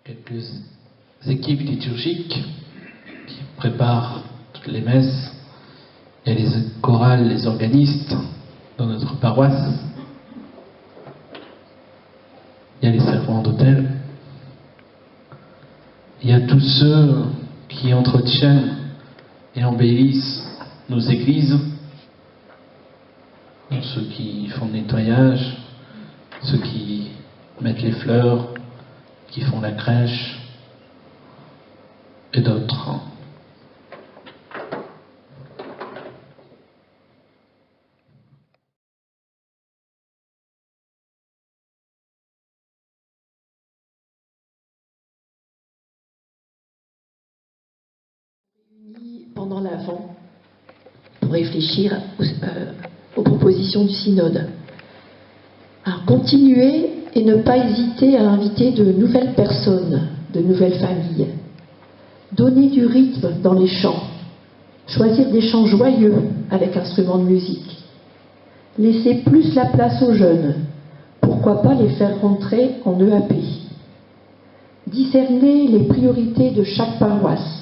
quelques équipes liturgiques qui préparent toutes les messes. Il y a les chorales, les organistes dans notre paroisse. Il y a les servants d'hôtel. Il y a tous ceux qui entretiennent et embellissent nos églises, ceux qui font le nettoyage, ceux qui mettent les fleurs, qui font la crèche, et d'autres. Pendant l'Avent, pour réfléchir aux propositions du synode. Alors, continuer et ne pas hésiter à inviter de nouvelles personnes, de nouvelles familles. Donner du rythme dans les chants. Choisir des chants joyeux avec instruments de musique. Laisser plus la place aux jeunes. Pourquoi pas les faire rentrer en EAP. Discerner les priorités de chaque paroisse.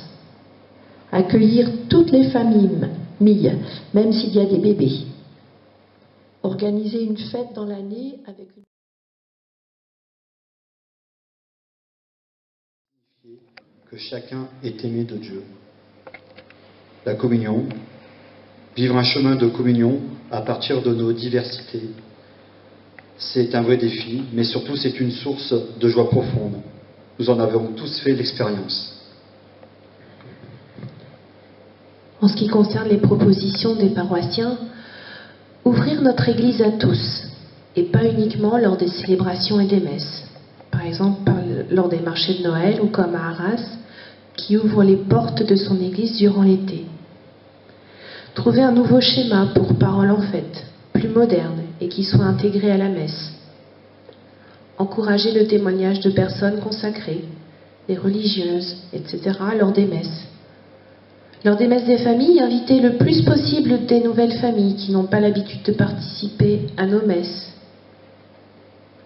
Accueillir toutes les familles, même s'il y a des bébés. Organiser une fête dans l'année avec une... Que chacun est aimé de Dieu. La communion, vivre un chemin de communion à partir de nos diversités, c'est un vrai défi, mais surtout c'est une source de joie profonde. Nous en avons tous fait l'expérience. En ce qui concerne les propositions des paroissiens, ouvrir notre Église à tous, et pas uniquement lors des célébrations et des messes. Par exemple, lors des marchés de Noël ou comme à Arras, qui ouvre les portes de son Église durant l'été. Trouver un nouveau schéma pour Paroles en Fête, plus moderne et qui soit intégré à la messe. Encourager le témoignage de personnes consacrées, des religieuses, etc. lors des messes. Lors des messes des familles, inviter le plus possible des nouvelles familles qui n'ont pas l'habitude de participer à nos messes.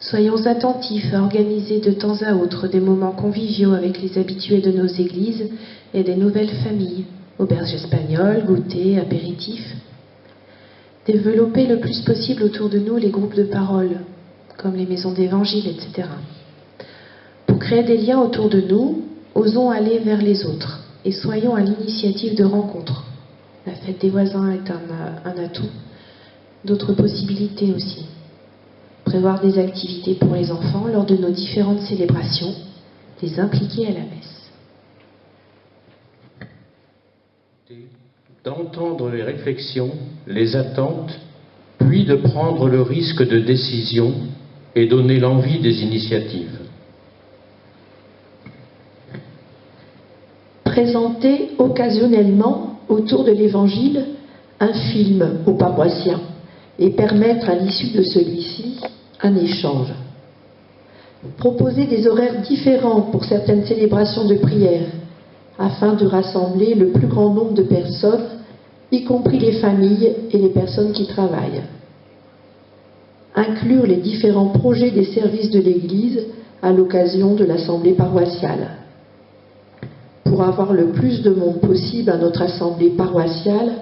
Soyons attentifs à organiser de temps à autre des moments conviviaux avec les habitués de nos églises et des nouvelles familles, auberges espagnoles, goûters, apéritifs. Développer le plus possible autour de nous les groupes de parole, comme les maisons d'évangile, etc. Pour créer des liens autour de nous, osons aller vers les autres. Et soyons à l'initiative de rencontres. La fête des voisins est un atout. D'autres possibilités aussi. Prévoir des activités pour les enfants lors de nos différentes célébrations, les impliquer à la messe. D'entendre les réflexions, les attentes, puis de prendre le risque de décision et donner l'envie des initiatives. Présenter occasionnellement autour de l'Évangile un film aux paroissiens et permettre à l'issue de celui-ci un échange. Proposer des horaires différents pour certaines célébrations de prière afin de rassembler le plus grand nombre de personnes, y compris les familles et les personnes qui travaillent. Inclure les différents projets des services de l'Église à l'occasion de l'assemblée paroissiale. Pour avoir le plus de monde possible à notre assemblée paroissiale,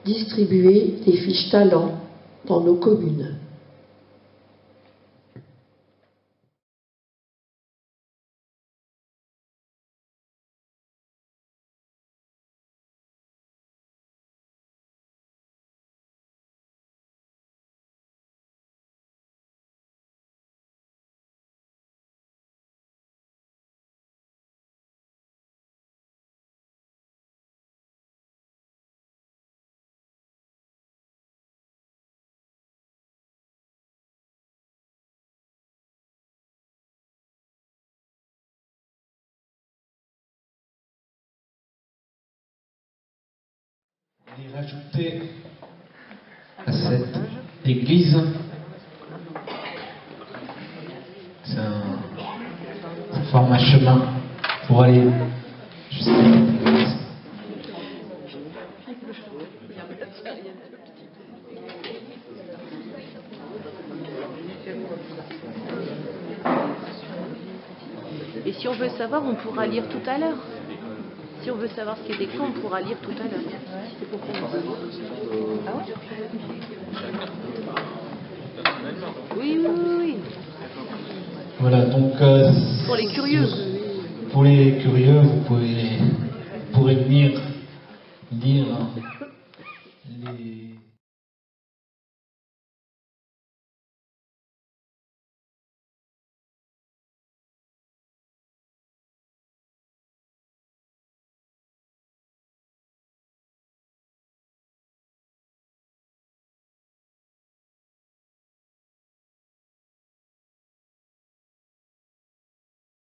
distribuer des fiches talents dans nos communes. Et rajouter à cette église, ça forme un chemin pour aller jusqu'à l'église. Et si on veut savoir, on pourra lire tout à l'heure. Si on veut savoir ce qui est écrit, on pourra lire tout à l'heure. Ah ouais? Oui, oui, oui, oui. Voilà, donc Pour les curieux. Pour les curieux, vous pourrez venir lire les